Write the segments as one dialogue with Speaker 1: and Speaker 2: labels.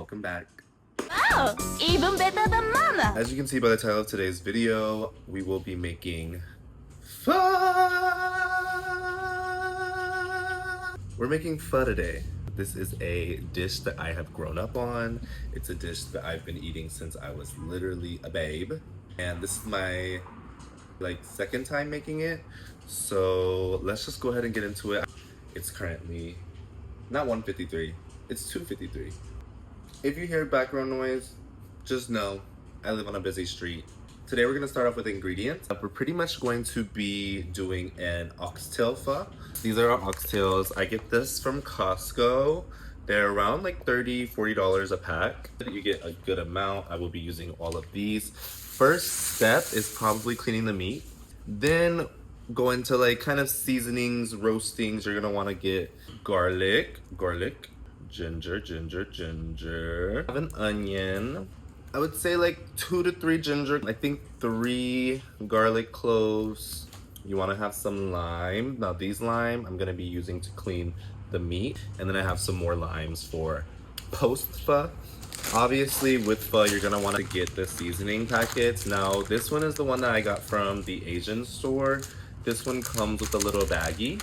Speaker 1: welcome back.
Speaker 2: Oh, even better than mama.
Speaker 1: As you can see by the title of today's video, we will be making pho. We're making pho today. This is a dish that I have grown up on. It's a dish that I've been eating since I was literally a babe. And this is my second time making it. So let's just go ahead and get into it. It's currently not 1:53, it's 2:53. If you hear background noise, just know I live on a busy street. Today we're gonna start off with ingredients. We're pretty much going to be doing an oxtail pho. These are our oxtails. I get this from Costco. They're around like $30–40 a pack. You get a good amount. I will be using all of these. First step is probably cleaning the meat. Then go into kind of seasonings, roastings. You're gonna wanna get garlic, ginger. Have an onion. I would say 2 to 3 ginger. I think 3 garlic cloves. You want to have some lime. Now these lime I'm gonna be using to clean the meat, and then I have some more limes for post pho. Obviously with pho you're gonna want to get the seasoning packets. Now this one is the one that I got from the Asian store. This one comes with a little baggie.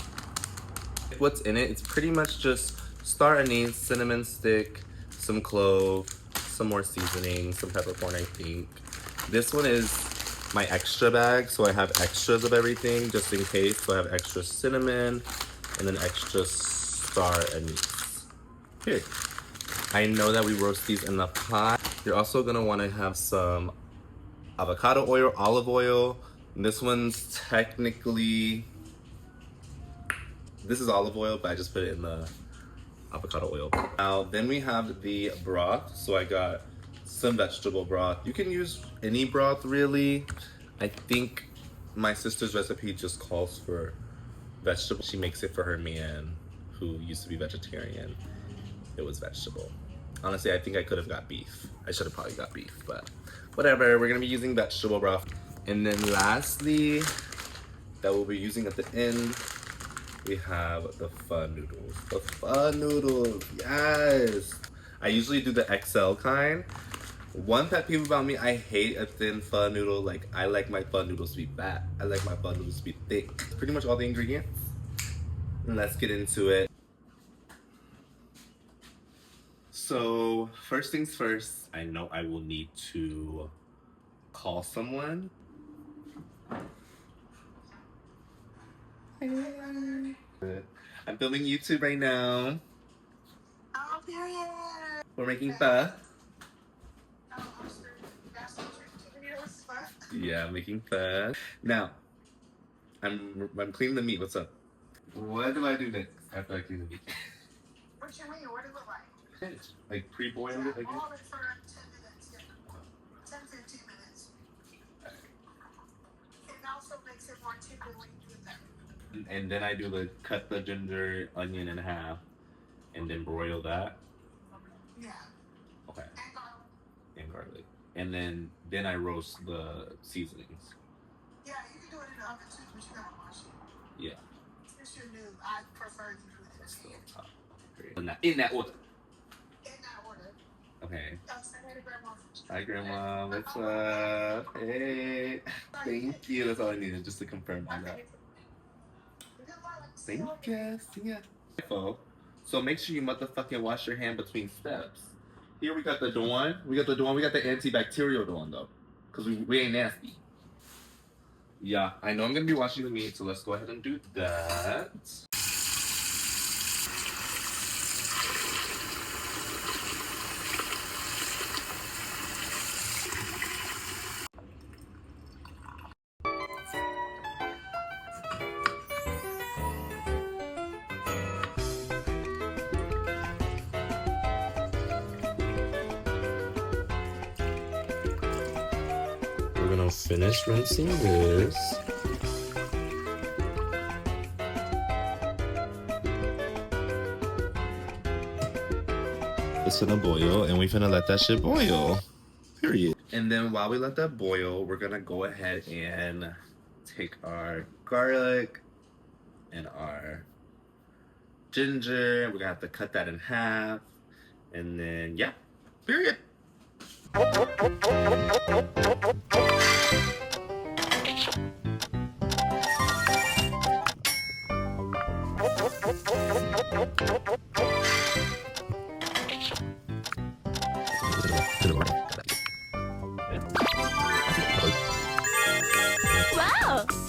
Speaker 1: What's in it? It's pretty much just star anise, cinnamon stick, some clove, some more seasoning, some peppercorn, I think. This one is my extra bag, so I have extras of everything just in case. So I have extra cinnamon and then extra star anise. Here. I know that we roast these in the pot. You're also gonna wanna have some avocado oil, olive oil. And this one's technically, this is olive oil, but I just put it in the avocado oil. Now, then we have the broth. So I got some vegetable broth. You can use any broth, really. I think my sister's recipe just calls for vegetable. She makes it for her man, who used to be vegetarian. It was vegetable. Honestly, I think I could have got beef. I should have probably got beef, but whatever. We're gonna be using vegetable broth. And then lastly, that we'll be using at the end, we have the pho noodles. The pho noodles, yes! I usually do the XL kind. One pet peeve about me, I hate a thin pho noodle. I like my pho noodles to be fat. I like my pho noodles to be thick. That's pretty much all the ingredients. And let's get into it. So, first things first, I know I will need to call someone. I'm filming YouTube right now.
Speaker 3: Oh, period.
Speaker 1: We're making pho. Yeah, making pho. Now, I'm cleaning the meat. What's up? What do I do next after I clean the meat?
Speaker 3: What you mean? What does it look like?
Speaker 1: Like pre-boil it again?
Speaker 3: All it for 10 minutes. Yeah. 10–15 minutes. It also makes it more tender when you do that.
Speaker 1: And then I do cut the ginger, onion in half, and then broil that.
Speaker 3: Yeah.
Speaker 1: Okay.
Speaker 3: And garlic.
Speaker 1: And garlic. And then I roast the seasonings.
Speaker 3: Yeah, you can do it in the oven too, but you gotta wash it.
Speaker 1: Yeah.
Speaker 3: It's your new. I prefer you do it in
Speaker 1: That's
Speaker 3: the
Speaker 1: still
Speaker 3: pan.
Speaker 1: top. In that order.
Speaker 3: In that order.
Speaker 1: Okay.
Speaker 3: Say hey to grandma.
Speaker 1: Hi, Grandma. What's up? Hey. Thank you. That's all I needed, just to confirm on that. Thank you. Yeah. So make sure you motherfucking wash your hand between steps. Here we got the Dawn. We got the antibacterial Dawn though, because we ain't nasty. Yeah, I know I'm gonna be washing the meat, so let's go ahead and do that. We're gonna finish rinsing this. It's gonna boil, and we finna let that shit boil. Period. And then while we let that boil, we're gonna go ahead and take our garlic and our ginger. We're gonna have to cut that in half. And then, yeah, Period.
Speaker 2: Wow,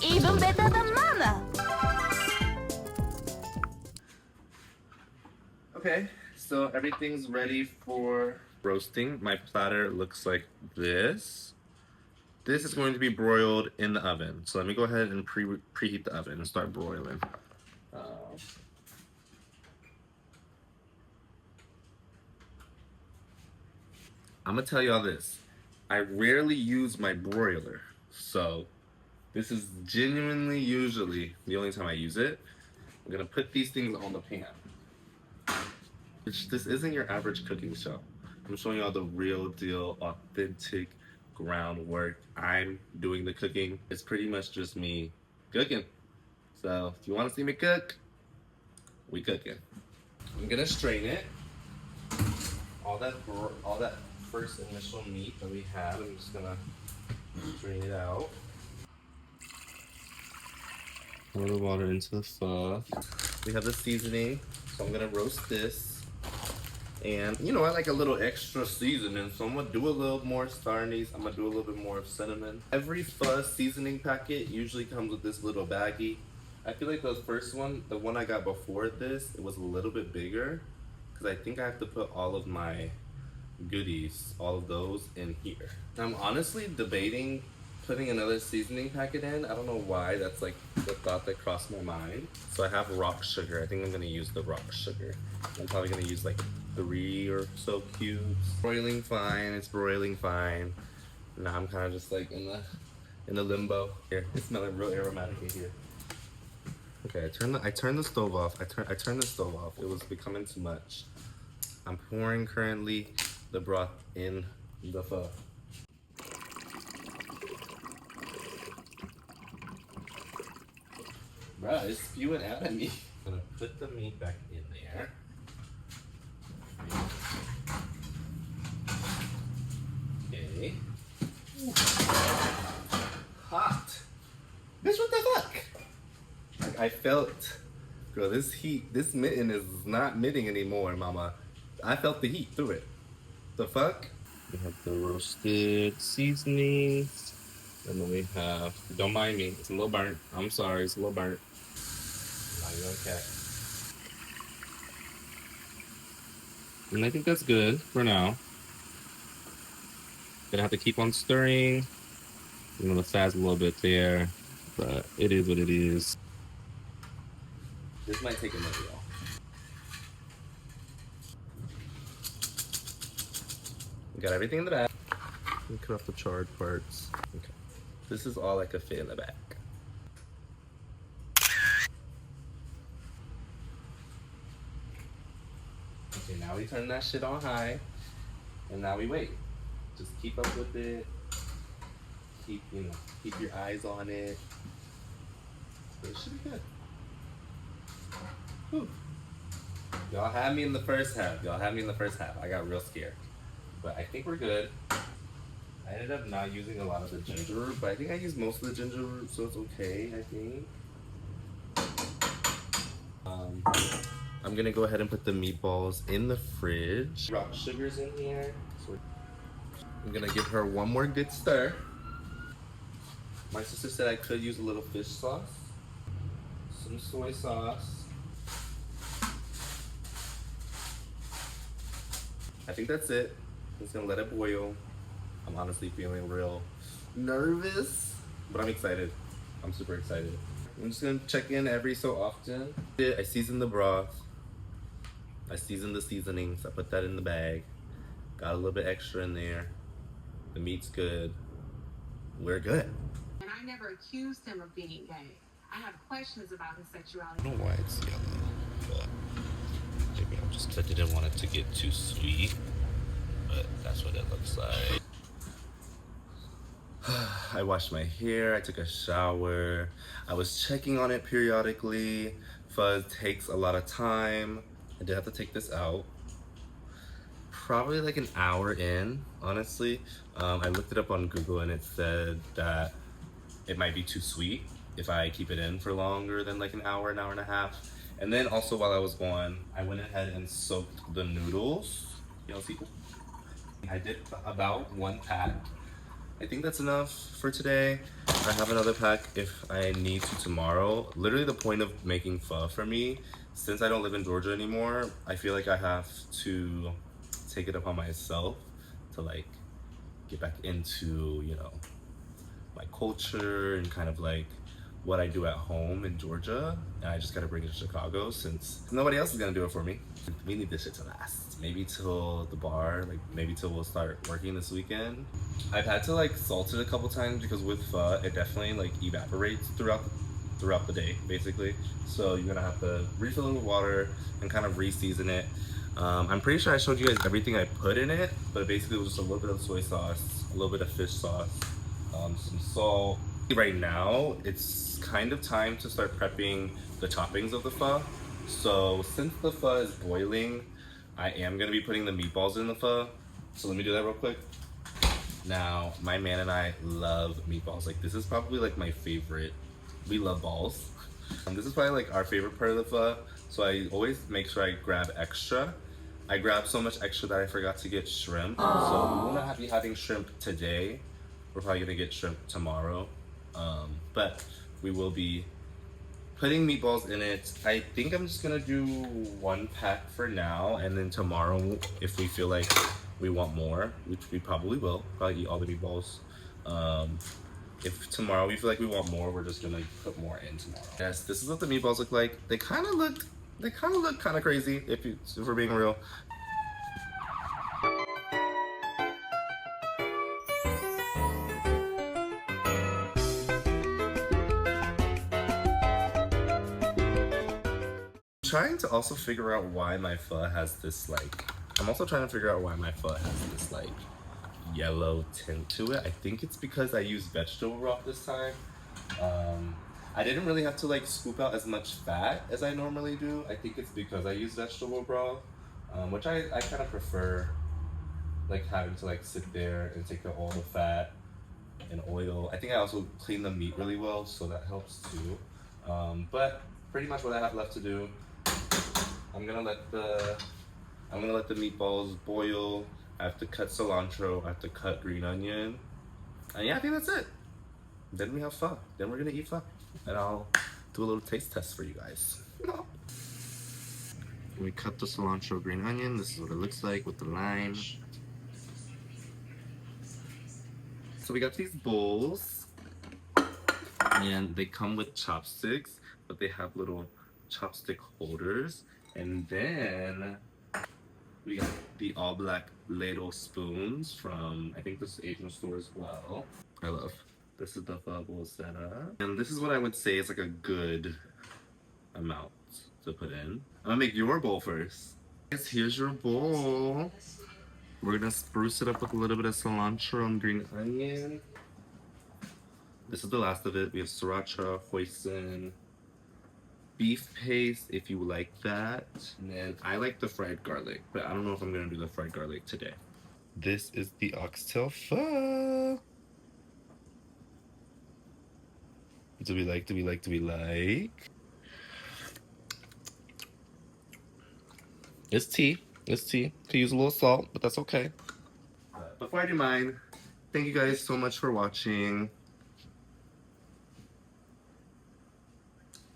Speaker 2: even better than mama.
Speaker 1: Okay, so everything's ready for roasting. My platter looks like this. This is going to be broiled in the oven. So let me go ahead and preheat the oven and start broiling. I'm gonna tell y'all this. I rarely use my broiler, so this is genuinely usually the only time I use it. I'm gonna put these things on the pan. This isn't your average cooking show. I'm showing y'all the real deal, authentic groundwork. I'm doing the cooking. It's pretty much just me cooking. So if you wanna see me cook, we cooking. I'm gonna strain it. All that first initial meat that we had, I'm just gonna drain it out. Pour the water into the pho. We have the seasoning, so I'm gonna roast this. And you know, I like a little extra seasoning, so I'm gonna do a little more star anise. I'm gonna do a little bit more of cinnamon. Every pho seasoning packet usually comes with this little baggie. I feel like the first one, the one I got before this, it was a little bit bigger because I think I have to put all of my goodies, all of those in here. I'm honestly debating putting another seasoning packet in. I don't know why, that's like the thought that crossed my mind. So I have rock sugar. I think I'm gonna use the rock sugar. I'm probably gonna use like 3 or so cubes. Broiling fine, it's broiling fine. Now I'm kind of just like in the limbo. Here, it's smelling real aromatic in here. Okay, I turned the stove off. I turned the stove off. It was becoming too much. I'm pouring currently the broth in the pho. Bruh, it's spewing out at me. I'm gonna put the meat back in there. Okay. Ooh. Hot. Bitch, what the fuck? Like, I felt, girl, this heat, this mitten is not mitting anymore, mama. I felt the heat through it. The fuck? We have the roasted seasonings. And then we have, don't mind me, it's a little burnt. I'm sorry, it's a little burnt. Not even okay. And I think that's good for now. Gonna have to keep on stirring. You know, the fat's a little bit there, but it is what it is. This might take a minute, y'all. We got everything in the bag. Let me cut off the charred parts. Okay. This is all I could fit in the bag. Okay, now we turn that shit on high, and now we wait. Just keep up with it. Keep your eyes on it. So it should be good. Whew. Y'all had me in the first half. I got real scared. But I think we're good. I ended up not using a lot of the ginger root, but I think I used most of the ginger root, so it's okay, I think. I'm gonna go ahead and put the meatballs in the fridge. Rock sugar's in here. So I'm gonna give her one more good stir. My sister said I could use a little fish sauce, some soy sauce. I think that's it. I'm just gonna let it boil. I'm honestly feeling real nervous, but I'm excited. I'm super excited. I'm just gonna check in every so often. I seasoned the broth. I seasoned the seasonings. I put that in the bag. Got a little bit extra in there. The meat's good. We're good.
Speaker 3: And I never accused him of being gay. I have questions about his sexuality.
Speaker 1: I don't know why it's yellow, but maybe I didn't want it to get too sweet, but that's what it looks like. I washed my hair, I took a shower, I was checking on it periodically. Pho takes a lot of time. I did have to take this out. probably like an hour in, honestly. I looked it up on Google and it said that it might be too sweet if I keep it in for longer than like an hour and a half. And then also while I was gone, I went ahead and soaked the noodles. Y'all see? I did about 1 pack. I think that's enough for today. I have another pack if I need to tomorrow. Literally the point of making pho for me, since I don't live in Georgia anymore, I feel like I have to take it upon myself to like get back into, you know, my culture and kind of like what I do at home in Georgia. And I just gotta bring it to Chicago since nobody else is gonna do it for me. We need this shit to last. Maybe till the bar, like maybe till we'll start working this weekend. I've had to like salt it a couple times because with pho, it definitely like evaporates throughout the day, basically. So you're gonna have to refill it with water and kind of re-season it. I'm pretty sure I showed you guys everything I put in it, but basically it was just a little bit of soy sauce, a little bit of fish sauce, some salt. Right now, it's kind of time to start prepping the toppings of the pho. So since the pho is boiling, I am gonna be putting the meatballs in the pho. So let me do that real quick. Now, my man and I love meatballs. Like this is probably like my favorite. We love balls. This is probably like our favorite part of the pho. So I always make sure I grab extra. I grabbed so much extra that I forgot to get shrimp. So we will not be having shrimp today. We're probably gonna get shrimp tomorrow. But we will be putting meatballs in it. I think I'm just gonna do 1 pack for now, and then tomorrow, if we feel like we want more, which we probably will, probably eat all the meatballs. If tomorrow we feel like we want more, we're just gonna put more in tomorrow. Yes, this is what the meatballs look like. They kind of look kind of crazy if we're being real. Trying to also figure out why my pho has this like, I'm also trying to figure out why my pho has this like yellow tint to it. I think it's because I used vegetable broth this time. I didn't really have to like scoop out as much fat as I normally do. I think it's because I use vegetable broth, which I kind of prefer, like having to like sit there and take out all the fat and oil. I think I also clean the meat really well, so that helps too. But pretty much what I have left to do, I'm gonna let the meatballs boil. I have to cut cilantro. I have to cut green onion. And yeah, I think that's it. Then we have pho. Then we're gonna eat pho. And I'll do a little taste test for you guys. We cut the cilantro, green onion. This is what it looks like with the lime. So we got these bowls. And they come with chopsticks, but they have little chopstick holders. And then we got the all black ladle spoons from, I think this is Asian store as well. I love. This is the pho bowl setup. And this is what I would say is like a good amount to put in. I'm gonna make your bowl first. Guys, here's your bowl. We're gonna spruce it up with a little bit of cilantro and green onion. This is the last of it. We have sriracha, hoisin, beef paste if you like that. And then I like the fried garlic, but I don't know if I'm gonna do the fried garlic today. This is the oxtail pho. Do we like? It's tea. Could use a little salt, but that's okay. Before I do mine, thank you guys so much for watching.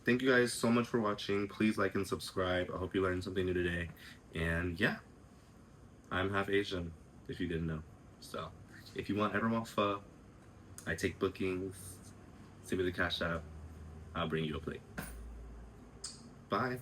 Speaker 1: Please like and subscribe. I hope you learned something new today. And yeah, I'm half Asian, if you didn't know. So if you ever want pho, I take bookings. Send me the cash app. I'll bring you a plate. Bye.